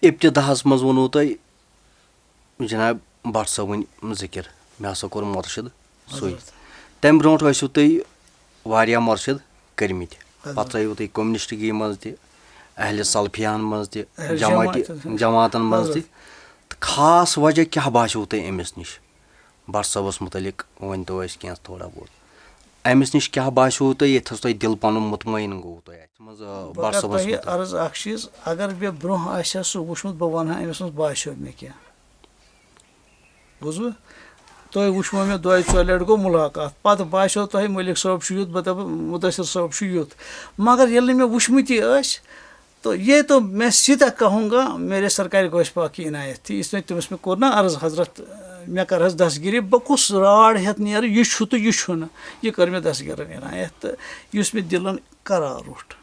ابتداہس منٛز ووٚنوُ تۄہہِ جِناب بٹ صٲبٕنۍ ذِکِر مےٚ ہسا کوٚر مُرشِد سُے تَمہِ برونٛٹھ ٲسِو تُہۍ واریاہ مُرشِد کٔرمٕتۍ پَتہٕ ژایِو تُہۍ کوٚمنِسٹگی منٛز تہِ اہلِ سلفِیاہن منٛز تہِ جماعتن منٛز تہِ تہٕ خاص وجہ کیٛاہ باسیو تۄہہِ أمِس نِش بٹ صٲبَس مُتعلِق ؤنۍتو اَسہِ کینٛہہ تھوڑا بہت أمِس نِش کیٛاہ باسیو تۄہہِ ییٚتھَس تۄہہِ دِل پَنُن مطمعین گوٚو تۄہہِ اَتھ منٛز بٹ صٲبَس تۄہہِ عرض اکھ چیٖز اگر مےٚ برونٛہہ آسہِ ہا سُہ وٕچھمُت بہٕ وَنہٕ ہا أمِس منٛز باسیو مےٚ کینٛہہ بوٗزوٕ تۄہہِ وٕچھمو مےٚ 2-4 لَٹہِ گوٚو مُلاقات پَتہٕ باسیو تۄہہِ مٔلِک صٲب چھُ یُتھ بہٕ دَپہٕ مُدثر صٲب چھُ یُتھ مگر ییٚلہِ نہٕ مےٚ وٕچھمٕتی ٲسۍ تو یہ تو میں سیدھا کہوں گا میرے سرکار گوش پاک کی عنایت تھی اس میں تٔمِس مےٚ کوٚر نا عرض حضرت مےٚ کَر حظ دستگیٖری بہٕ کُس راڑ ہٮ۪تھ نیرٕ یہِ چھُ تہٕ یہِ چھُنہٕ یہِ کٔر مےٚ دستگیٖرن عنایت تہٕ یُس مےٚ دِلن قرار روٚٹ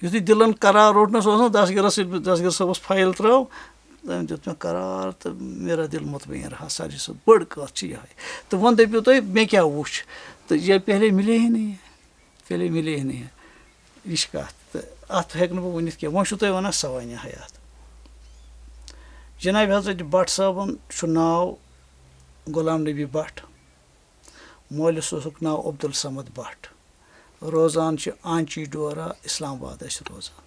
یُتھُے دِلن قرار روٚٹ نہ سُہ اوس نہ دستگیٖرس ییٚلہِ بہٕ دستگیٖر صٲبس فایل ترٛٲو تٔمۍ دیُت مےٚ قرار تہٕ میرا دِل مطمعین رہا ساروی صٲب بٔڑ کَتھ چھِ یِہوٚے تہٕ وۄنۍ دٔپِو تُہۍ مےٚ کیٛاہ وُچھ تہٕ یہِ پہلے مِلے ہی نہٕ یہِ چھِ کَتھ تہٕ اَتھ ہٮ۪کہٕ نہٕ بہٕ ؤنِتھ کینٛہہ وۄنۍ چھُو تُہۍ وَنان سوانہِ حیات جِنابِ حضرت بٹ صٲبُن چھُ ناو غلام نبی بٹ مٲلِس اوسُکھ ناو عبدل صمد بٹ روزان چھِ آنچی ڈورا اسلام آباد ٲسۍ روزان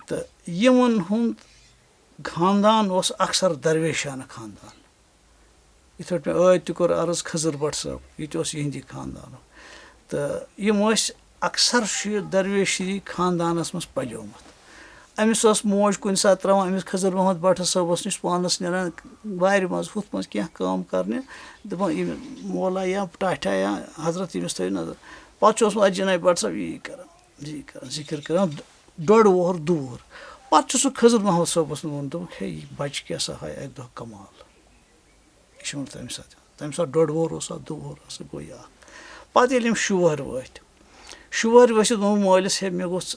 تہٕ یِمن ہُنٛد خاندان اوس اکثر درویشانہٕ خاندان یِتھ پٲٹھۍ مےٚ ٲدۍ تہِ کوٚر عرض خضر بٹ صٲب یہِ تہِ اوس یِہنٛدی خاندانُک تہٕ یِم ٲسۍ اکثر چھُ یہِ درویشی خاندانس منٛز پلیومُت أمِس ٲس موج کُنہِ ساتہٕ ترٛاوان أمِس خضر محمد بٹس صٲبس نِش پانس نیران وارِ منٛز ہُتھ منٛز کینٛہہ کٲم کرنہِ دپان یہِ مولا یا ٹاٹھا یا حضرت ییٚمِس تھٲیِو نظر پتہٕ چھُ اوسمُت اَتہِ جِناب بٹ صٲب یی کران ذِکِر کران 1.5 وُہر دوٗر پتہٕ چھُ سُہ خضر محمد صٲبس ووٚن دوٚپُکھ ہے یہِ بچہِ کیٛاہ سا ہاے اکہِ دۄہ کمال یہِ چھُ وۄنۍ تمہِ ساتہٕ 1.5 وُہر اوسا 2 وُہر اوسا گوٚو یہِ اکھ پتہٕ ییٚلہِ یِم شُہر ؤسِتھ ووٚن مٲلِس ہے مےٚ گوٚژھ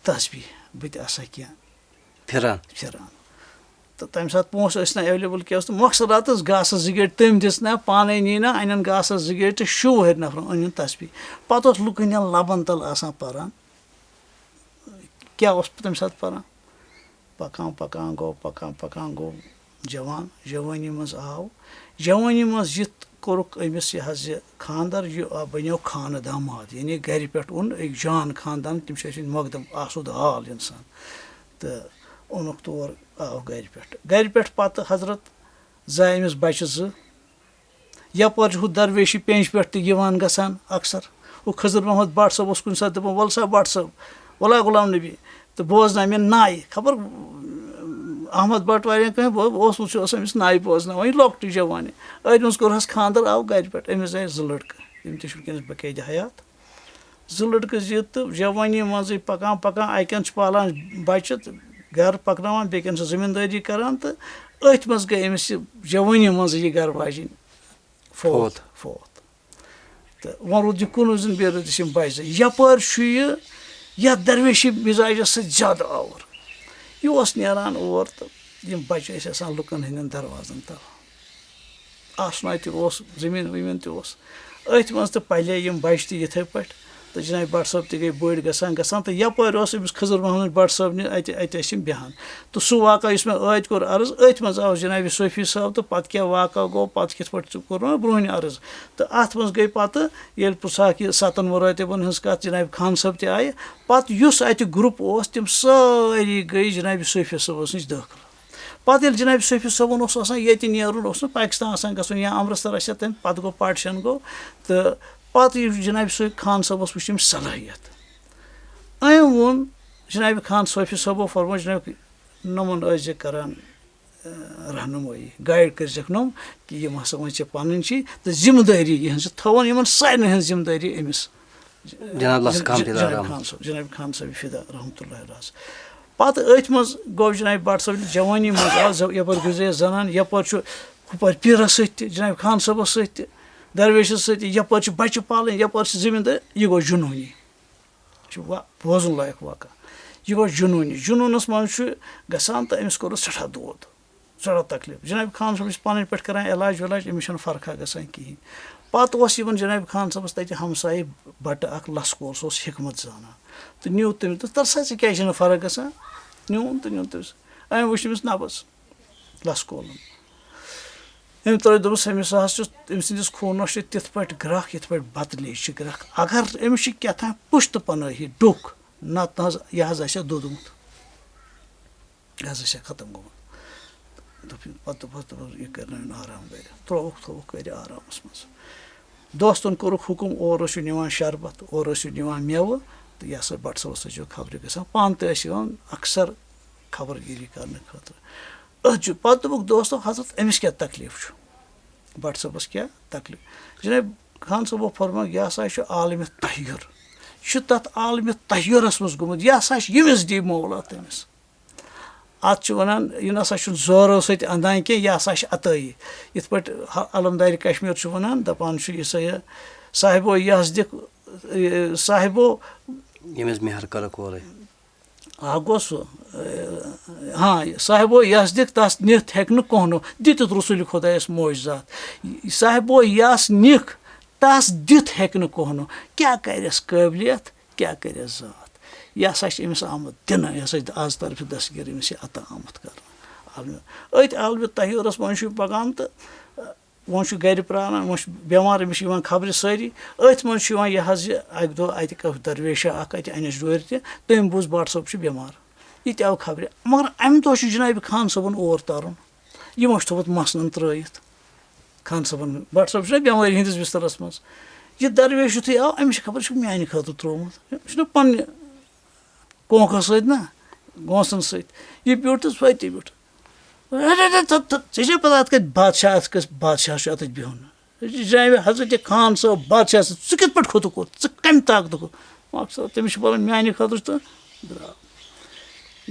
تسبیٖح بہٕ تہِ آسہٕ ہا کینٛہہ پھِران تہٕ تمہِ ساتہٕ پونٛسہٕ ٲسۍ نہٕ ایویلیبٕل کینٛہہ اوس تہٕ مۄخصرات ٲس گاسس 2 گٲڑۍ تٔمۍ دِژ نہ پانے نی نہ اَنٮ۪ن گاسس 2 گٲڑۍ تہٕ 7 نفرن أنِن تسبیٖح پتہٕ اوس لُکہٕ ہٕنٛدٮ۪ن لبن تل آسان پران کیٛاہ اوس تمہِ ساتہٕ پران پکان گوٚو جوٲنی منٛز آو جوٲنی منٛز یِتھ کوٚرُکھ أمِس یہِ حظ یہِ خانٛدر یہِ بنیو خانہٕ داماد یعنی گرِ پٮ۪ٹھ اوٚن أکۍ جان خاندان تِم چھِ ٲسمٕتۍ مۄقدم آسُد حال اِنسان تہٕ اوٚنُکھ تور آو گرِ پٮ۪ٹھ پتہٕ حضرت زاے أمِس بچہِ 2 یپٲرۍ چھُ ہُہ درویشی پینٛجہِ پٮ۪ٹھ تہِ یِوان گژھان اکثر ہُہ خضر محمد بٹ صٲب اوس کُنہِ ساتہٕ دپان وَل سا بٹ صٲب وَلا غلام نبی تہٕ بوزناے مےٚ نایہِ خبر احمد بٹ واریاہ کٲنٛسہِ اوس أمِس نایہِ بوزناوان یہِ لۄکٹٕے جوانی أتھۍ منٛز کوٚرہَس خانٛدر آو گرِ پٮ۪ٹھ أمِس زاے 2 لٔڑکہٕ یِم تہِ چھِ وٕنکیٚنس بقٲیدٕ حیات 2 لٔڑکہٕ زِٹھ تہٕ جوٲنی منٛزٕے پکان اَکٮ۪ن چھِ پالان بچہِ تہٕ گرٕ پکناوان بیٚکٮ۪ن چھِ زٔمیٖندٲری کران تہٕ أتھۍ منٛز گٔے أمِس یہِ جوٲنی منٛزٕے یہِ گرٕ واجِنۍ فوت تہٕ وۄنۍ روٗد یہِ کُنُے زوٚن بیٚیہِ روٗدِس یِم بچہِ 2 یپٲرۍ چھُ یہِ یتھ درویشی مِزاجس سۭتۍ زیادٕ آوُر یہِ اوس نیران اور تہٕ یِم بچہِ ٲسۍ آسان لُکن ہٕنٛدٮ۪ن دروازن تل آسناے تہِ اوس زٔمیٖن ومیٖن تہِ اوس أتھۍ منٛز تہٕ پلے یِم بچہِ تہِ یِتھٕے پٲٹھۍ تہٕ جِناب بٹ صٲب تہِ گٔے بٔڑۍ گژھان تہٕ یپٲرۍ اوس أمِس خضر محمد بٹ صٲبنہِ اَتہِ ٲسۍ یِم بیٚہوان تہٕ سُہ واقعہ یُس مےٚ ٲدۍ کوٚر عرض أتھۍ منٛز آو جِنابِ صوفی صٲب تہٕ پتہٕ کیٛاہ واقعہ گوٚو پتہٕ کِتھ پٲٹھۍ کوٚر مےٚ برٛونٛہہ عرض تہٕ اتھ منٛز گٔے پتہٕ ییٚلہِ پرٛژھاکھ یہِ 7 مراتبن ہٕنٛز کتھ جِناب خان صٲب تہِ آیہِ پتہٕ یُس اتہِ گرُپ اوس تِم سٲری گٔے جِنابِ صوفی صٲبس نِش دٲخل پتہٕ ییٚلہِ جِنابِ صوفی صٲبُن اوس آسان ییٚتہِ نیرُن اوس نہٕ پاکستان آسان گژھُن یا امرتسر آسہِ ہا تمہِ پتہٕ گوٚو پاٹِشن گوٚو تہٕ پتہٕ یہِ جِنابِ صوفی خان صٲبس وٕچھ أمۍ صلٲحیت أمۍ ووٚن جِنابِ خان صوفی صٲبو فرموو جِناب نۄمن ٲسۍ زِ کران رہنُمٲیی گایڈ کٔرزِکھ نۄم کہِ یِم ہسا وۄنۍ ژےٚ پنٕنۍ چھِ تہٕ ذِمہٕ دٲری یِہٕنٛز تھٲوٕن یِمن سارنٕے ہٕنٛز ذِمہٕ دٲری أمِس جِنابِ خان صٲبِ فِدا رحمتہ اللہ علیہ پتہٕ أتھۍ منٛز گوٚو جِنابِ بٹ صٲب جوٲنی منٛز آو یپٲرۍ گُزریس زنان یپٲرۍ چھُ ہُپٲرۍ پیٖرس سۭتۍ تہِ جِنابِ خان صٲبس سۭتۍ تہِ درویشس سۭتۍ تہِ یپٲرۍ چھِ بچہِ پالٕنۍ یپٲرۍ چھِ زٔمیٖندٲری یہِ گوٚو جنوٗنی یہِ چھُ بوزُن لایق واقعہ یہِ گوٚو جنوٗنس منٛز چھُ گژھان تہٕ أمِس کوٚرُس سٮ۪ٹھاہ دود سٮ۪ٹھاہ تکلیٖف جِنابِ خان صٲب چھِ پنٕنۍ پٲٹھۍ کران علاج ولاج أمِس چھنہٕ فرقا گژھان کِہینۍ پتہٕ اوس یِوان جِنابِ خان صٲبس تتہِ ہمساے بٹہٕ اکھ لسکور سُہ اوس حکمت زانان تہٕ نیوٗ تٔمۍ تہٕ سا ژےٚ کیٛازِ چھنہٕ فرق گژھان نیوٗن تہٕ نیوٗن تٔمِس أمۍ وٕچھ أمِس نبض لَس کولُن أمۍ ترٛٲے دوٚپُس أمِس ہسا چھُ أمۍ سٕنٛدِس خوٗنَس چھِ تِتھ پٲٹھۍ گرٛکھ یِتھ پٲٹھۍ بَتہٕ لیٚج چھِ گرٛکھ اگر أمِس چھِ کیٛاتھانۍ پُشتہٕ پنٲہی ڈوٚکھ نَتہٕ نہ حظ یہِ حظ آسہِ ہا دوٚدمُت یہِ حظ آسہِ ہا ختم گوٚمُت پَتہٕ دوٚپُس یہِ کَرنٲوِن آرام گرِ تھوٚوُکھ گرِ آرامَس منٛز دوستَن کوٚرُکھ حُکُم اورٕ ٲسِو نِوان شربت اورٕ ٲسِو نِوان مٮ۪وٕ تہٕ یہِ ہسا بَٹہٕ صٲبَس ٲسِو خبرِ گژھان پانہٕ تہِ ٲسۍ یِوان اَکثر خبرگیٖری کَرنہٕ خٲطرٕ أتھۍ چھُ پَتہٕ دوٚپُکھ دوستو حضرت أمِس کیٛاہ تکلیٖف چھُ بَٹہٕ صٲبَس کیٛاہ تکلیٖف جِناب خان صٲبو فرموو یہِ ہسا چھُ عالمِ طہیٖر یہِ چھُ تَتھ عالمِ طہیٖرَس منٛز گوٚمُت یہِ ہسا چھِ ییٚمِس دی مولا تٔمِس اَتھ چھِ وَنان یہِ نہ سا چھُنہٕ زورو سۭتۍ اَندان کینٛہہ یہِ ہسا چھِ عطٲیی یِتھ پٲٹھۍ علمدارِ کشمیٖر چھُ وَنان دَپان چھُ یہِ سا یہِ صاحبو یَس دِکھ صاحبو ییٚمِس مہر کَرَکھ اورَے اکھ گوٚو سُہ ہاں صاحبو یَس دِکھ تَس نِتھ ہیٚکہِ نہٕ کونٛہہ دِتِتھ رسوٗلِ خۄدایَس معجزات صاحبو یَس نِکھ تَس دِتھ ہیٚکہِ نہٕ کونٛہہ کیٛاہ کَرٮ۪س قٲبلیت کیٛاہ کَرٮ۪س ذات یہِ ہسا چھِ أمِس آمُت دِنہٕ یہِ ہسا چھِ آز طرفہِ دستگیٖر أمِس یہِ عطا آمُت کَرنہٕ أتھۍ عالمہِ طہیٖرَس منٛز چھُ پَکان تہٕ وۄنۍ چھُ گرِ پرٛاران وۄنۍ چھُ بٮ۪مار أمِس چھِ یِوان خبرِ سٲری أتھۍ منٛز چھُ یِوان یہِ حظ یہِ اَکہِ دۄہ اَتہِ کانٛہہ درویشا اَکھ اَتہِ اَنِس ڈورِ تہِ تٔمۍ بوٗز بَٹ صٲب چھُ بٮ۪مار یہِ تہِ آو خبرِ مگر اَمہِ دۄہ چھُ جِنابِ خان صٲبَن اور تَرُن یِمو چھُ تھوٚومُت مَسنَن ترٛٲیِتھ خان صٲبَن بَٹ صٲب چھُنہ بٮ۪مٲرۍ ہِنٛدِس بِسترَس منٛز یہِ درویش یُتھُے آو أمِس چھِ خبر یہِ چھُ میٛانہِ خٲطرٕ ترٛوومُت یہِ چھُنہ پنٛنہِ کونٛکھَس سۭتۍ نہ گونٛسَن سۭتۍ یہِ بیوٗٹھ تہٕ سُہ تہِ بیوٗٹھ ژےٚ چھے پَتہ اَتھ کَتہِ بادشاہ چھُ اَتٮ۪تھ بِہُن جنابِ حضرت خان صٲب بادشاہ صٲب ژٕ کِتھ پٲٹھۍ کھوٚتُکھ اور ژٕ کَمہِ طاقتُک مقصد تٔمِس چھُ بَنان میٛانہِ خٲطرٕ تہٕ درٛاو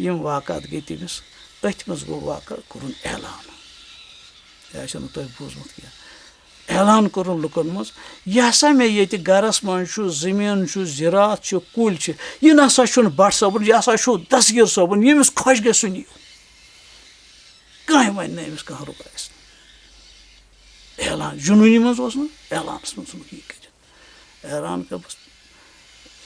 یِم واقعات گٔے تٔمِس أتھۍ منٛز گوٚو واقعہ کوٚرُن اعلان یہِ آسیو نہٕ تۄہہِ بوٗزمُت کینٛہہ اعلان کوٚرُن لُکَن منٛز یہِ ہسا مےٚ ییٚتہِ گَرَس منٛز چھُ زٔمیٖن چھُ زِراعت چھُ کُلۍ چھِ یہِ نہ سا چھُنہٕ بَٹ صٲبُن یہِ ہسا چھُ دستگیٖر صٲبُن ییٚمِس خۄش گژھِ سُہ نِیِو کٕہٕنۍ وَنہِ نہٕ أمِس کانٛہہ رُکایَس نہٕ اعلان جنوٗنی منٛز اوس نہٕ اعلانَس منٛز ژھُنُکھ یہِ کٔرِتھ اعلان کَرُس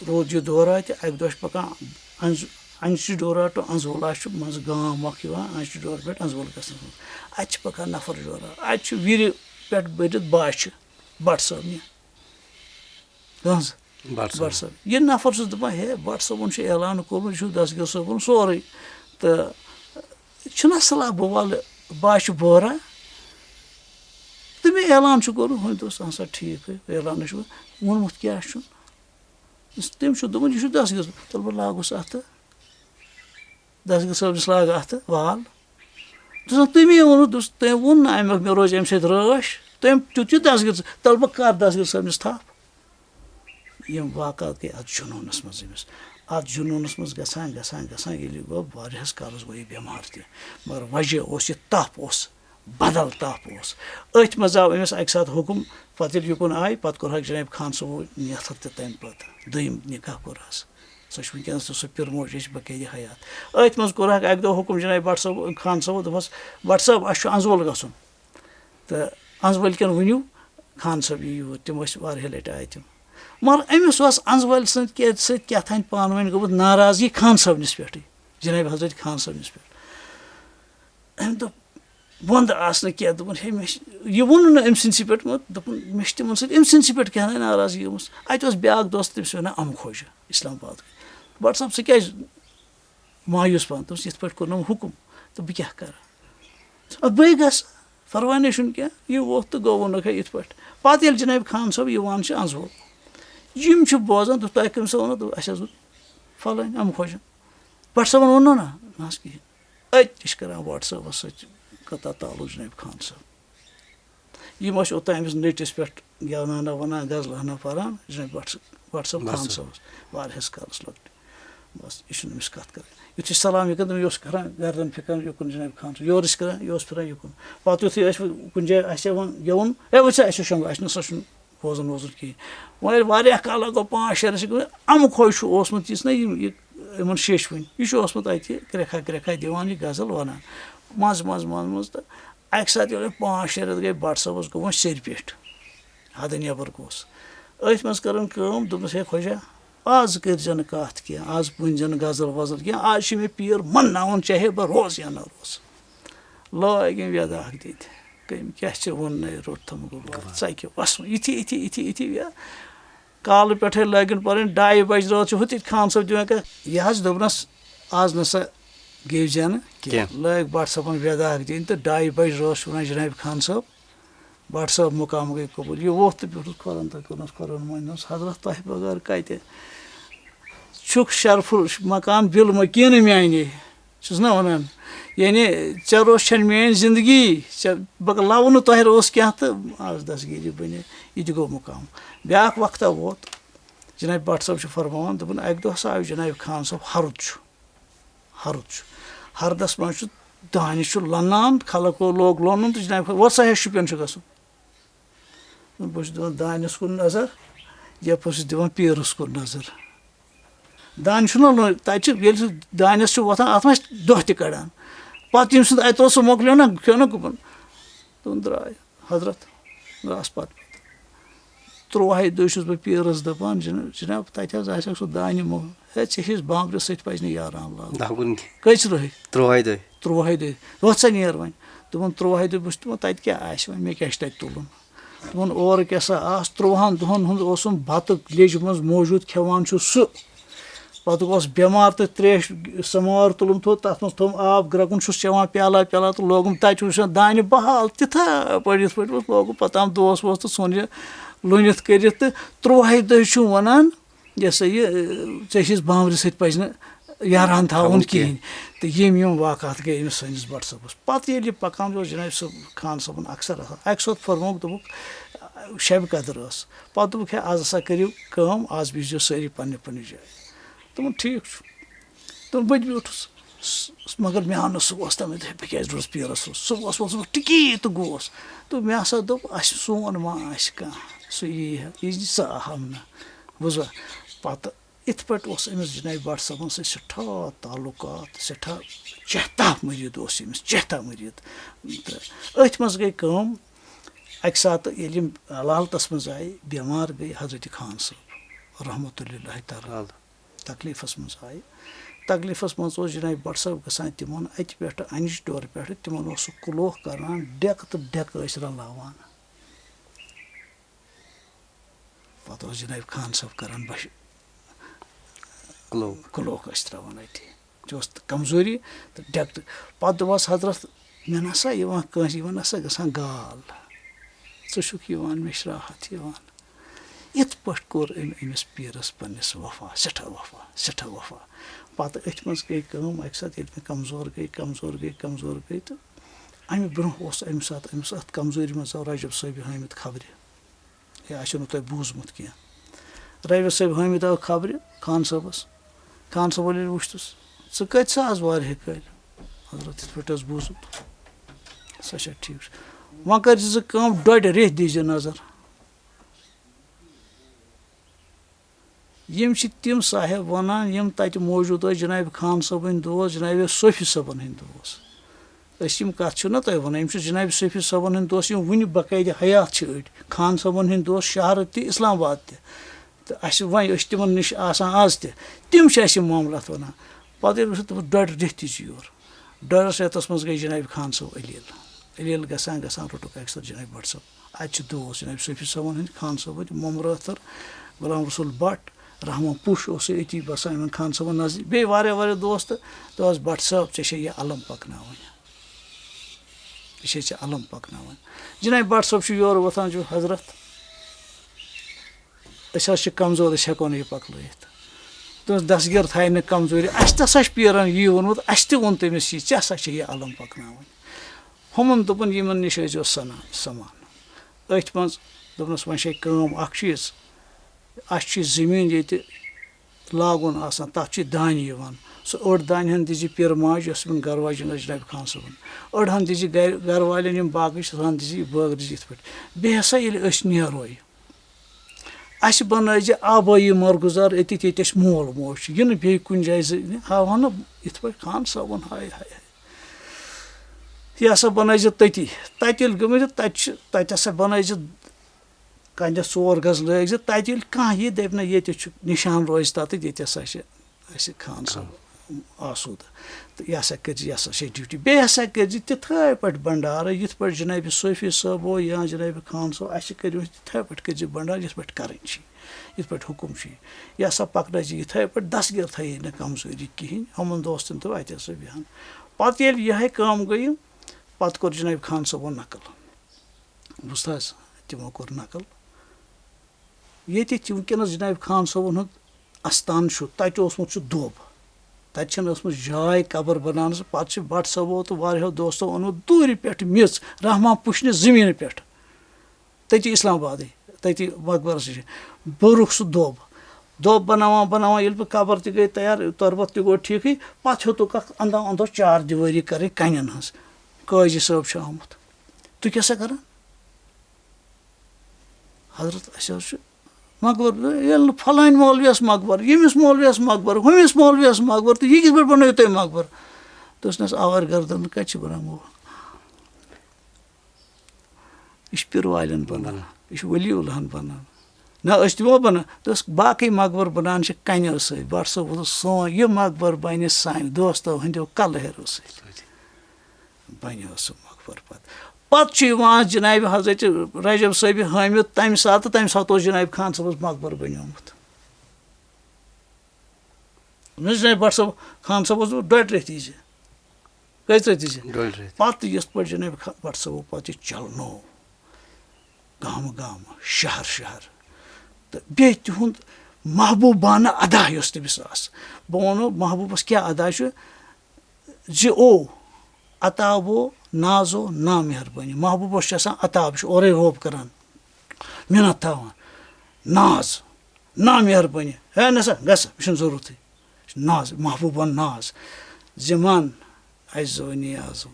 روٗد یہِ دورا تہِ اَکہِ دۄہ چھِ پَکان اَنچی ڈورا ٹُو اَنزولا چھُ منٛزٕ گام اَکھ یِوان اَنچی ڈورا پٮ۪ٹھ اَنزول گژھنَس منٛز اَتہِ چھِ پَکان نفر ڈورا اَتہِ چھُ وِرِ پٮ۪ٹھ بٔرِتھ باچھِ بَٹ صٲبنہِ کٕہٕنٛز بَٹ صٲب یہِ نفر چھُس دَپان ہے بَٹ صٲبُن چھُ اعلان کوٚرمُت یہِ چھُ دستگیٖر صٲبُن سورُے تہٕ چھُنہ صلح بہٕ وَلہٕ باچھِ بورا تہٕ مےٚ اعلان چھُ کوٚرمُت وۄنۍ دوٚپُس اَہن سا ٹھیٖک اعلان چھُ ووٚنمُت کیٛاہ چھُ تٔمۍ چھُ دوٚپمُت یہِ چھُ دستگیٖر صٲب تیٚلہِ بہٕ لاگُس اَتھٕ دستگیٖر صٲبنِس لاگہٕ اَتھٕ وال دوٚپُس تٔمی ووٚنُت دوٚپُس تٔمۍ ووٚن نہٕ اَمیُک مےٚ روزِ اَمہِ سۭتۍ رٲچھ تٔمۍ تیُتھ یہِ دستگیٖر صٲب تیٚلہِ بہٕ کَر دستگیٖر صٲبنِس تھَپھ یِم واقعات گٔے اَتھ جنوٗنَس منٛز أمِس اَتھ جنوٗنَس منٛز گژھان ییٚلہِ یہِ گوٚو واریاہَس کالَس گوٚو یہِ بٮ۪مار تہِ مگر وجہ اوس یہِ تَپھ اوس بدل تَپھ اوس أتھۍ منٛز آو أمِس اَکہِ ساتہٕ حُکُم پَتہٕ ییٚلہِ یُکُن آے پَتہٕ کوٚرہَکھ جناب خان صٲبو نیتھر تہِ تَمہِ پَتہٕ دوٚیِم نِکاح کوٚرہَس سۄ چھِ وٕنکٮ۪نَس تہِ سۄ پِرموج یہِ چھِ بقیدِ حیات أتھۍ منٛز کوٚرہَکھ اَکہِ دۄہ حُکُم جناب بَٹ صٲب خان صٲبو دوٚپہَس بَٹ صٲب اَسہِ چھُ اَنزول گژھُن تہٕ اَنزوٲلۍ کٮ۪ن ؤنِو خان صٲب یی یور تِم ٲسۍ واریاہ لَٹہِ آے تِم مگر أمِس اوس اَنزوٲلۍ سۭتۍ کیٛاتھانۍ پانہٕ ؤنۍ گوٚمُت ناراضگی خان صٲبنِس پٮ۪ٹھٕے جناب حضرت خان صٲبنِس پٮ۪ٹھ أمۍ دوٚپ بۄنٛدٕ آسنہٕ کینٛہہ دوٚپُن ہے مےٚ چھِ یہِ ووٚنُن نہٕ أمۍ سٕنٛدسٕے پٮ۪ٹھ مگر دوٚپُن مےٚ چھِ تِمَن سۭتۍ أمۍ سٕنٛدسٕے پٮ۪ٹھ کیٛاہ ناراضگی گٔمٕژ اَتہِ اوس بیٛاکھ دوست تٔمِس وَنان اَمہٕ خوجہِ اِسلام آباد بَٹ صٲب ژٕ کیٛازِ مایوٗس پَہَن دوٚپُس یِتھ پٲٹھۍ کوٚرنم حُکُم تہٕ بہٕ کیٛاہ کَرٕ اَدٕ بٕے گژھٕ پَرواے نَے چھُنہٕ کینٛہہ یہِ ووٚتھ تہٕ گوٚو ووٚنُکھ ہے یِتھ پٲٹھۍ پَتہٕ ییٚلہِ جناب خان صٲب یِوان چھِ اَنزول یِم چھِ بوزان دوٚپ تۄہہِ کٔمِس ووٚنوُ دوٚپ اَسہِ حظ ووٚن فَلٲنۍ اَمہٕ خوجَن بَٹ صٲبَن ووٚنُو نہ حظ کِہیٖنۍ أتۍ چھِ کَران بَٹ صٲبَس سۭتۍ قطع تعلُق جناب خان صٲب یِم ٲسۍ اوٚتام أمِس نٔٹِس پٮ۪ٹھ گٮ۪ونانا وَنان غزلہٕ ہنا پَران جناب بَٹ صٲب خان صٲبَس واریاہَس کالَس لۄکٹہِ بَس یہِ چھُنہٕ أمِس کَتھ کَرٕنۍ یُتھُے سلام یہِ کَران یہِ اوس کَران گردن فِکران یُکُن جناب خان صٲب یورٕ ٲسۍ کَران یہِ اوس پھِران یُکُن پَتہٕ یُتھُے أسۍ کُنہِ جایہِ آسہِ ہا وۄنۍ گٮ۪وُن ہے وٕچھ سا اَسہِ چھُ شۄنٛگُن اَسہِ نَسا چھُنہٕ بوزُن ووزُن کِہیٖنۍ وۄنۍ ییٚلہِ واریاہ کالا گوٚو 5-6 رٮ۪تھ گوٚو اَمہٕ خوج چھُ اوسمُت یُس نہ یِمَن شیشوٕنۍ یہِ چھُ اوسمُت اَتہِ کرٛٮ۪کھا دِوان یہِ غزل وَنان منٛزٕ تہٕ اَکہِ ساتہٕ ییٚلہِ 5-6 رٮ۪تھ گٔے بَٹ صٲبَس گوٚو وۄنۍ سیٚرِ پٮ۪ٹھ حدٕ نٮ۪بر گوٚس أتھۍ منٛز کٔرٕن کٲم دوٚپمَس ہے خوجا آز کٔرۍزِ نہٕ کَتھ کینٛہہ آز بٔنۍزِ نہٕ غزل وزل کینٛہہ آز چھِ مےٚ پیٖر مَنناوُن چاہے بہٕ روزٕ یا نہ روزٕ لٲگِم وٮ۪دٕ اکھ دِتہِ کٔمۍ کیٛاہ ژےٚ ووٚننَے روٚٹ تھوٚمُت ژَکہِ وَسُن یِتھی کالہٕ پٮ۪ٹھَے لٲگِن پَرٕنۍ 2:30 بَجہِ رٲژ چھِ ہُتہِ خان صٲب دِوان یہِ حظ دوٚپنَس آز نَسا گیٚوزِ نہٕ کینٛہہ لٲگۍ بٹ صٲبَن وٮ۪دٕ اکھ دِنۍ تہٕ 2:30 بَجہِ رٲژ چھُ وَنان جِنابِ خان صٲب بٹ صٲب مُقام گٔے قبوٗل یہِ ووٚتھ تہٕ بیوٗٹھُس کھۄرَن تہٕ کوٚرنَس کھۄرَن مٲنِنَس حضرت تۄہہِ بغٲر کَتہِ چھُکھ شرفُل مکان بِل مٔکیٖنہٕ میانے چھُس نہ وَنان یعنی ژےٚ روٚس چھَنہٕ میٛٲنۍ زِندگی بہٕ لَوٕ نہٕ تۄہہِ روٚس کینٛہہ تہٕ آز دَسگیٖری بَنے یہِ تہِ گوٚو مُقام بیٛاکھ وقتہ ووت جِنابِ بٹ صٲب چھُ فرماوان دوٚپُن اَکہِ دۄہ ہسا آو جِنابِ خان صٲب ہرُد چھُ ہردَس منٛز چھُ دانہِ چھُ لونان خلقو لوگ لونُن تہٕ جِنابِ وۄنۍ سا ہے شُپین چھُ گژھُن بہٕ چھُس دِوان دانٮ۪س کُن نظر یَپٲرۍ چھُس دِوان پیٖرَس کُن نظر دانہِ چھُنہ تَتہِ چھُ ییٚلہِ سُہ دانٮ۪س چھُ وۄتھان اَتھ منٛز چھِ دۄہ تہِ کَڑان پَتہٕ ییٚمہِ سُنٛد اَتہِ اوس سُہ مۄکلیو نہ کھیوٚو نہ گُپن تِم درٛاے حضرت درٛاس پَتہٕ 3 دۄہہِ چھُس بہٕ پیٖرَس دَپان جِناب تَتہِ حظ آسٮ۪کھ سُہ دانہِ ہے ژےٚ ہِش بامبرِ سۭتۍ پَزِ نہٕ یاران لاگُن کٔژِ رٲہۍ 3 دۄہہِ وۄتھ سا نیر وۄنۍ دوٚپُن 3 دۄہہِ بہٕ چھُس دَپان تَتہِ کیٛاہ آسہِ وۄنۍ مےٚ کیٛاہ چھُ تَتہِ تُلُن دوٚپُن اورٕ کیٛاہ سا آس 13 دۄہَن ہُنٛد اوسُم بَتہٕ لیٚجہِ منٛز موٗجوٗد کھٮ۪وان چھُ سُہ پَتہٕ اوس بٮ۪مار تہٕ ترٛیش سَماوار تُلُم تھوٚد تَتھ منٛز تھوٚوُم آب گرٛٮ۪کُن چھُس چٮ۪وان پیالہ تہٕ لوگُم تَتہِ چھُ وٕچھان دانہِ بحال تِتھَے پٲٹھۍ یِتھ پٲٹھۍ لوگُم پَتہٕ آم دوس ووس تہٕ ژھُن یہِ لوٗنِتھ کٔرِتھ تہٕ 3 دۄہہِ چھُ وَنان یہِ ہسا یہِ ژےٚ ہِش بامبرِ سۭتۍ پَزِ نہٕ یاران تھاوُن کِہیٖنۍ تہٕ یِم واقعات گٔے أمِس سٲنِس بٹ صٲبَس پَتہٕ ییٚلہِ یہِ پَکان اوس جِنابِ صٲب خان صٲبُن اَکثر آسان اَکہِ ساتہٕ فرمووُکھ دوٚپُکھ شَبہِ قدٕر ٲس پَتہٕ دوٚپُکھ ہے آز ہسا کٔرِو کٲم آز بیٖہزیو سٲری پنٛنہِ پنٛنہِ جایہِ دوٚپُن ٹھیٖک چھُ دوٚپُن بہٕ تہِ بیوٗٹھُس مگر مےٚ آو نہٕ صُبحس تام بہٕ کیٛازِ روٗدُس پیٖرَس صُبحس ووتُس بہٕ ٹِکی تہٕ گوس تہٕ مےٚ ہسا دوٚپ اَسہِ سون ما آسہِ کانٛہہ سُہ یی ہا یہِ سُہ اہم نہٕ بوٗزوا پَتہٕ یِتھ پٲٹھۍ اوس أمِس جِنابِ بٹ صٲبَن سۭتۍ سٮ۪ٹھاہ تعلُقات سٮ۪ٹھاہ چہتا مٔریٖد اوس أمِس چہتا مٔریٖد تہٕ أتھۍ منٛز گٔے کٲم اَکہِ ساتہٕ ییٚلہِ یِم عدالتَس منٛز آیہِ بٮ۪مار گٔے حضرت خان صٲب رحمتُ اللہِ تعالیٰ تکلیٖفَس منٛز آیہِ تکلیٖفَس منٛز اوس جِنابِ بٹ صٲب گژھان تِمَن اَتہِ پٮ۪ٹھٕ اَنِچ ڈورِ پٮ۪ٹھٕ تِمَن اوس سُہ کُلوہ کَران ڈٮ۪کہٕ تہٕ ڈٮ۪کہٕ ٲسۍ رَلاوان پَتہٕ اوس جِنابِ خان صٲب کَران کُلوہ ٲسۍ ترٛاوان اَتہِ یہِ اوس کمزوٗری تہٕ ڈٮ۪کہٕ تہٕ پَتہٕ دوٚپہَس حضرت مےٚ نَسا یِوان کٲنٛسہِ یِمَن نَسا گژھان گال ژٕ چھُکھ یِوان مےٚ چھِ راحت یِوان یِتھ پٲٹھۍ کوٚر أمۍ أمِس پیٖرَس پنٛنِس وفا سٮ۪ٹھاہ وفا پَتہٕ أتھۍ منٛز گٔے کٲم اَکہِ ساتہٕ ییٚلہِ مےٚ کمزور گٔے تہٕ اَمہِ برونٛہہ اوس اَمہِ ساتہٕ أمِس اَتھ کمزوٗری منٛز آو رجب صٲبہِ ہٲمِد خبرِ یہِ آسیو نہٕ تۄہہِ بوٗزمُت کینٛہہ رجب صٲبہِ ہٲمِد آو خبرِ خان صٲبَس خان صٲبَن ییٚلہِ وٕچھتُس ژٕ کَتہِ سا آز واریاہ کالہِ حضرت یِتھ پٲٹھۍ اوس بوٗزُت سۄ چھا ٹھیٖک چھُ وۄنۍ کٔرۍزِ ژٕ کٲم 2 رٮ۪تھ دیٖزِ نظر یِم چھِ تِم صاحب وَنان یِم تَتہِ موٗجوٗد ٲسۍ جِنابِ خان صٲبٕنۍ دوس جِنابِ صوفی صٲبَن ہٕنٛدۍ دوس أسۍ یِم کَتھ چھِو نہ تۄہہِ وَنان یِم چھِ جِنابِ صوفی صٲبَن ہٕنٛدۍ دوس یِم وٕنہِ باقٲعدٕ حیات چھِ أڑۍ خان صٲبَن ہٕنٛدۍ دوس شہرٕ تہِ اِسلام آباد تہِ تہٕ اَسہِ وۄنۍ أسۍ تِمَن نِش آسان آز تہِ تِم چھِ اَسہِ یِم معاملات وَنان پَتہٕ ییٚلہِ وٕچھ دوٚپُکھ 2 رٮ۪تھ یی یور 2 رٮ۪تَس منٛز گٔے جِنابِ خان صٲب علیٖل گژھان روٚٹُکھ اَکہِ ساتہٕ جِنابِ بٹ صٲب اَتہِ چھِ دوس جِنابِ صوفی صٲبَن ہٕنٛدۍ خان صٲبٕنۍ ممرٲتھر غلام رسول بٹ رحمان پوٗش اوس أتی بَسان یِمَن خان صٲبَن نزدیٖک بیٚیہِ واریاہ دوس تہٕ دوٚپہَس بٹ صٲب ژےٚ چھے یہِ علم پَکناوٕنۍ یہِ چھے ژےٚ علم پَکناوٕنۍ جِنابِ بٹ صٲب چھُ یورٕ وۄتھان چھُ حضرت أسۍ حظ چھِ کمزور أسۍ ہٮ۪کو نہٕ یہِ پَکنٲیِتھ دوٚپُس دستگیٖر تھایہِ نہٕ کمزوٗری اَسہِ تہِ ہسا چھِ پیٖرَن یی ووٚنمُت اَسہِ تہِ ووٚن تٔمِس یہِ ژےٚ ہسا چھے یہِ علم پَکناوٕنۍ ہُمَن دوٚپُن یِمَن نِش ٲسۍزیو سَمان أتھۍ منٛز دوٚپنَس وۄنۍ چھے کٲم اَکھ چیٖز اَسہِ چھُ زٔمیٖن ییٚتہِ لاگُن آسان تَتھ چھُ دانہِ یِوان سُہ أڑ دانہِ ہن دِزِ پیٖرٕ ماجہِ یۄس یِمَن گَرٕ واجٮ۪ن ٲس جِنابِ خان صٲبَن أڑ ہن دِزِ گَرٕ والٮ۪ن یِم باقٕے چھِ ہن دِزِ بٲگۍ دِزِ یِتھ پٲٹھۍ بیٚیہِ ہسا ییٚلہِ أسۍ نیروے اَسہِ بَنٲیزِ آبٲیی مَرگُزار أتی ییٚتہِ اَسہِ مول موج چھُ یہِ نہٕ بیٚیہِ کُنہِ جایہِ ہاوہَن نہٕ یِتھ پٲٹھۍ خان صٲبُن ہاے یہِ ہسا بَنٲیزِ تٔتی تَتہِ ییٚلہِ گٔمٕتۍ تَتہِ ہسا بَنٲیزِ کَنجَس 4 گز لٲگۍ زِ تَتہِ ییٚلہِ کانٛہہ یی دَپہِ نہ ییٚتہِ چھُ نِشان روزِ تَتٮ۪تھ ییٚتہِ ہسا چھِ اَسہِ خان صٲب آسوٗدٕ تہٕ یہِ ہسا کٔرۍزِ یہِ ہسا چھِ ڈیوٗٹی بیٚیہِ ہسا کٔرۍزِ تِتھَے پٲٹھۍ بنڈارٕ یِتھ پٲٹھۍ جِنابِ صوفی صٲبو یا جِنابِ خان صٲب اَسہِ کٔرِو تِتھَے پٲٹھۍ کٔرۍزِ بنڈار یِتھ پٲٹھۍ کَرٕنۍ چھِ یِتھ پٲٹھۍ حُکُم چھُ یہِ ہسا پَکنٲیزِ یِتھَے پٲٹھۍ دستگیٖر تھٲیی نہٕ کمزوٗری کِہیٖنۍ ہُمَن دوستَن تہٕ اَتہِ ہسا بیٚہن پَتہٕ ییٚلہِ یِہوٚے کٲم گٔیہِ پَتہٕ کوٚر جِنابِ خان صٲبو نقل بوٗزتھٕ حظ تِمو کوٚر نقل ییٚتہِ وٕنکٮ۪نَس جِنابِ خان صٲبُن ہُنٛد اَستان چھُ تَتہِ اوسمُت چھُ دۄب تَتہِ چھَنہٕ ٲسمٕژ جاے قبر بَناونَس پَتہٕ چھِ بَٹ صٲبو تہٕ واریاہو دوستو اوٚنمُت دوٗرِ پٮ۪ٹھ میٚژ رحمان پُشنہِ زٔمیٖنہٕ پٮ۪ٹھ تٔتی اِسلام آبادٕے تٔتی مقبرَس نِش بوٚرُکھ سُہ دۄب بَناوان ییٚلہِ بہٕ قبر تہِ گٔے تیار تربت تہِ گوٚو ٹھیٖکٕے پَتہٕ ہیوٚتُکھ اَکھ اَندو 4 دیوٲری کَرٕنۍ کَنٮ۪ن ہٕنٛز قٲضی صٲب چھُ آمُت تُہۍ کیٛاہ سا کَران حضرت اَسہِ حظ چھُ مقبر ییٚلہِ نہٕ فَلٲنۍ مولوِیَس مقبر ییٚمِس مولوِیَس مقبر ہُمِس مولوِیَس مقبر تہٕ یہِ کِتھ پٲٹھۍ بَنٲیِو تُہۍ مقبر دوٚپُس نہ حظ آوارٕ گردَن کَتہِ چھِ بَناوان یہِ چھِ پِرٕ والٮ۪ن بَنان یہِ چھُ ؤلی اللہَن بَنان نہ أسۍ دِمو بَنان دوٚپُس باقٕے مقبر بَنان چھِ کَنیو سۭتۍ بٹ صٲب ووٚنُس سون یہِ مقبر بَنہِ سانہِ دوستو ہٕنٛدیو کَلہیرو سۭتۍ بَنیو سُہ مقبر پَتہٕ چھُ یِوان جِنابِ حضرت رجب صٲبہِ حٲمِد تَمہِ ساتہٕ اوس جِنابِ خان صٲبَس مقبر بَنیومُت جِنابِ بٹ صٲب خان صٲب اوس 2 رٮ۪تھ یی زِ کٔژِ رٮ۪تھ یی زِ پَتہٕ یِتھ پٲٹھۍ جِنابِ بٹ صٲبو پَتہٕ یہِ چلنو گامہٕ شہر تہٕ بیٚیہِ تِہُنٛد محبوٗبانہٕ ادا یۄس تٔمِس آسہٕ بہٕ وَنو محبوٗبَس کیٛاہ ادا چھُ زِ عطابو نازو نا مہربٲنی محبوٗبَس چھُ آسان عطاب چھُ اورَے روب کَران مِنت تھاوان ناز نا مہربٲنی ہے نہ سا گژھِ یہِ چھُنہٕ ضروٗرتھٕے ناز محبوٗبَن ناز زِمان اَجزو نیازو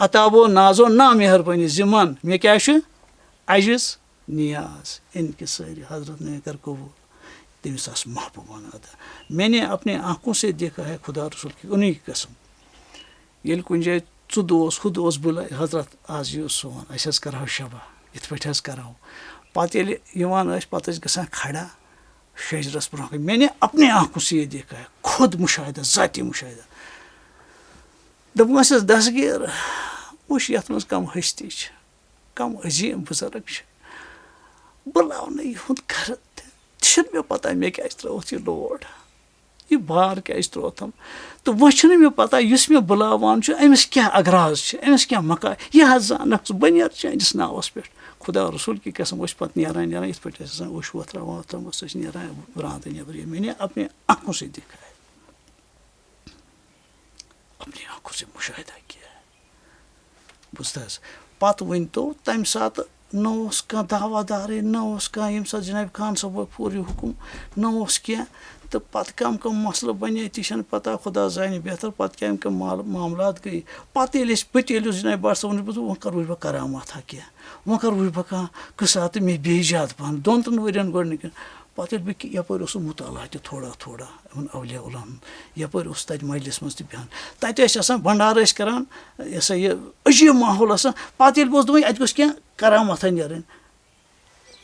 عطابو نازو نا مہربٲنی زِمان مےٚ کیٛاہ چھُ عجز نیاز اِنکہِ سٲری حضرت نے کر قبوٗل تٔمِس آسہٕ محبوٗبانہ ادا میں نے اپنے آنکھوں سے دیکھا ہے خدا رسول کی انہیں کی قسم ییٚلہِ کُنہِ جایہِ ژُدٕ اوس ہُدٕ اوس بُلٲے حضرت آز یہِ سون أسۍ حظ کَرہو شبا یِتھ پٲٹھۍ حظ کَرہو پَتہٕ ییٚلہِ یِوان ٲسۍ پَتہٕ ٲسۍ گژھان کھڑا شجرَس برونٛہہ کَنۍ میں نے اپنے آنکھوں سے یہ دیکھا ہے خود مُشاہدہ ذاتی مُشاہدہ دوٚپمَس حظ دستگیٖر وٕچھ یَتھ منٛز کَم ہستی چھِ کَم عظیٖم بُزرگ چھِ بُلاونہٕ یِہُنٛد گرٕ تہِ چھِنہٕ مےٚ پَتہ مےٚ کیٛازِ ترٛٲوُتھ یہِ لوڈ یہِ بار کیٛازِ ترٛووتھَم تہٕ وۄنۍ چھُنہٕ مےٚ پَتہ یُس مےٚ بُلاوان چھُ أمِس کیٛاہ اغراض چھِ أمِس کیٛاہ مکا یہِ حظ زانکھ ژٕ بہٕ نیرٕ چٲنِس ناوَس پٮ۪ٹھ خدا رسول کی قسم ٲسۍ پَتہٕ نیران یِتھ پٲٹھۍ ٲسۍ آسان اوٚش وۄتھراوان ٲسۍ أسۍ نیران برٛانٛدٕ نیٚبر یہِ مےٚ نے اپنے آنکھوں سے دیکھا ہے اپنے آنکھوں سے مُشاہدہ کیا ہے بوٗزتھٕ حظ پَتہٕ ؤنۍتو تَمہِ ساتہٕ نہ اوس کانٛہہ دعوا دارٕے نہ اوس کانٛہہ ییٚمہِ ساتہٕ جِنابِ خان صٲبو پوٗر یہِ حُکُم نہ اوس کینٛہہ تہٕ پَتہٕ کَم مَسلہٕ بَنے تہِ چھَنہٕ پَتہ خۄدا زانہِ بہتر پَتہٕ کَم معاملات گٔے پَتہٕ ییٚلہِ أسۍ بہٕ تہِ ییٚلہِ اوس جِنابِ بٹ صٲبَن نِش وۄنۍ کَر وٕچھِ بہٕ کراماتھا کینٛہہ وۄنۍ کَر وٕچھِ بہٕ کانٛہہ قٕصہ تہٕ مےٚ بیٚیہِ زیادٕ پَہَن 2-3 ؤرۍیَن گۄڈنِکٮ۪ن پَتہٕ ییٚلہِ بہٕ یَپٲرۍ اوسُس مُطالعہ تہِ تھوڑا یِمَن اولیاء اللہ ہُنٛد یَپٲرۍ اوس تَتہِ مجلِس منٛز تہِ بیٚہوان تَتہِ ٲسۍ آسان بَنڈار ٲسۍ کَران یہِ ہسا یہِ عجیٖب ماحول آسان پَتہٕ ییٚلہِ بہٕ اوسُس دَپان اَتہِ گوٚژھ کینٛہہ کراماتھا نیرٕنۍ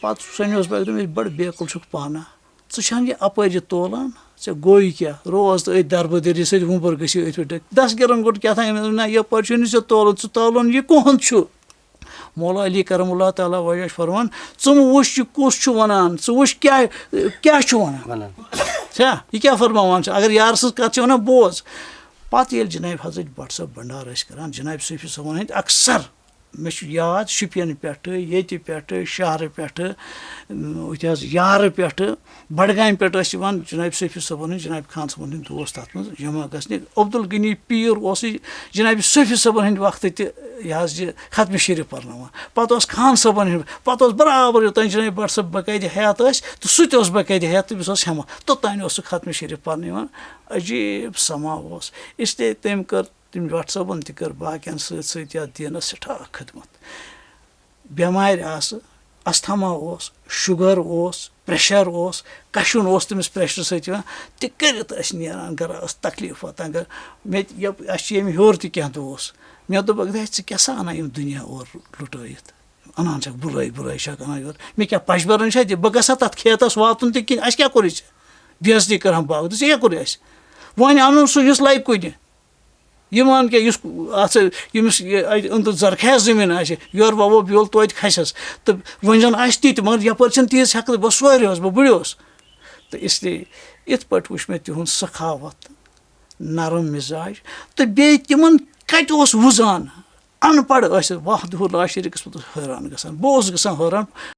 پَتہٕ سَنیوس بہٕ اَکہِ دۄہ بَڑٕ بیقٕل چھُکھ پانہ ژٕ چھَنہٕ یہِ اَپٲرۍ یہِ تولان ژےٚ گوٚوٕے کیٛاہ روز تہٕ أتھۍ دربٕدٔری سۭتۍ وُمبُر گٔژھِو أتھۍ پٮ۪ٹھ دستگیٖرَن کوٚر کیٛاہ تام نہ یَپٲرۍ چھُے نہٕ ژےٚ تولُن ژٕ تولُن یہِ کُہُنٛد چھُ مولا علی کرم اللہ تعالیٰ وجہ چھُ فرمان ژٕ وٕچھ یہِ کُس چھُ وَنان ژٕ وٕچھ کیٛاہ چھُ وَنان چھا یہِ کیٛاہ فرماوان چھُ اگر یارٕ سٕنٛز کَتھ چھِ وَنان بوز پَتہٕ ییٚلہِ جِنابِ حضرت بٹ صٲب بنڈار ٲسۍ کَران جِنابِ صوفی صٲبَن ہٕنٛدۍ اکثر مےٚ چھُ یاد شُپیَن پٮ۪ٹھٕ ییٚتہِ پٮ۪ٹھٕ شہرٕ پٮ۪ٹھٕ أتھۍ حظ یارٕ پٮ۪ٹھٕ بڈگامہِ پٮ۪ٹھ ٲسۍ یِوان جِنابِ صوفی صٲبَن ہٕنٛدۍ جِنابِ خان صٲبَن ہٕنٛدۍ دوس تَتھ منٛز جمع گژھنہِ عبدالغنی پیٖر اوسُے جِنابِ صوفی صٲبَن ہٕنٛدۍ وقتہٕ تہِ یہِ حظ یہِ ختمہِ شریٖف پَرناوان پَتہٕ اوس خان صٲبَن ہٕنٛدۍ پَتہٕ اوس برابر یوٚتانۍ جِنابِ بٹ صٲب باقٲعدٕ حیات ٲسۍ تہٕ سُہ تہِ اوس باقٲعدٕ حیات تٔمِس اوس ہٮ۪مت توٚتانۍ اوس سُہ ختمہِ شریٖف پَرناوان عجیٖب سما اوس اِسلیے تٔمۍ کٔر تٔمۍ بٹ صٲبَن تہِ کٔر باقٕیَن سۭتۍ یَتھ دیٖنَس سٮ۪ٹھاہ خدمت بٮ۪مارِ آسہٕ اَستھما اوس شُگَر اوس پرٛیشَر اوس کَشُن اوس تٔمِس پرٛیشرٕ سۭتۍ یِوان تہِ کٔرِتھ ٲسۍ نیران گَرا ٲس تکلیٖف واتان گَرٕ مےٚ تہِ اَسہِ چھِ ییٚمہِ ہیوٚر تہِ کینٛہہ دوس مےٚ دوٚپُکھ ہے ژٕ کیٛاہ سا اَنان یِم دُنیا اورٕ لُٹٲیِتھ اَنان چھَکھ بُرٲے چھَکھ اَنان یورٕ مےٚ کیٛاہ پَشبَرَن چھا وۄنۍ گژھا تَتھ کھیتَس واتُن تہِ کِنہٕ اَسہِ کیٛاہ کوٚرُے ژےٚ بےٚعزتی کٔرہَن باغ ژےٚ کیٛاہ کوٚرُے اَسہِ وۄنۍ اَنُن سُہ یُس لَگہِ کُنہِ یہِ مان کیٛاہ یُس اَتھ ییٚمِس اَتہِ أنٛدرٕ زرخیز زٔمیٖن آسہِ یورٕ وَوو بیول توتہِ کھَسٮ۪س تہٕ وۄنۍ زَن آسہِ تہِ مگر یَپٲرۍ چھَنہٕ تیٖژ ہٮ۪کتھ بہٕ سورِیوس بہٕ بٕڈیوس تہٕ اِسلیے یِتھ پٲٹھۍ وٕچھ مےٚ تِہُنٛد سخاوت نرم مِزاج تہٕ بیٚیہِ تِمَن کَتہِ اوس وُزان اَن پَڑھ ٲسِتھ واہ دُہُر لا شریٖکَس پٮ۪ٹھ اوس حٲران گژھان بہٕ اوسُس گژھان حٲران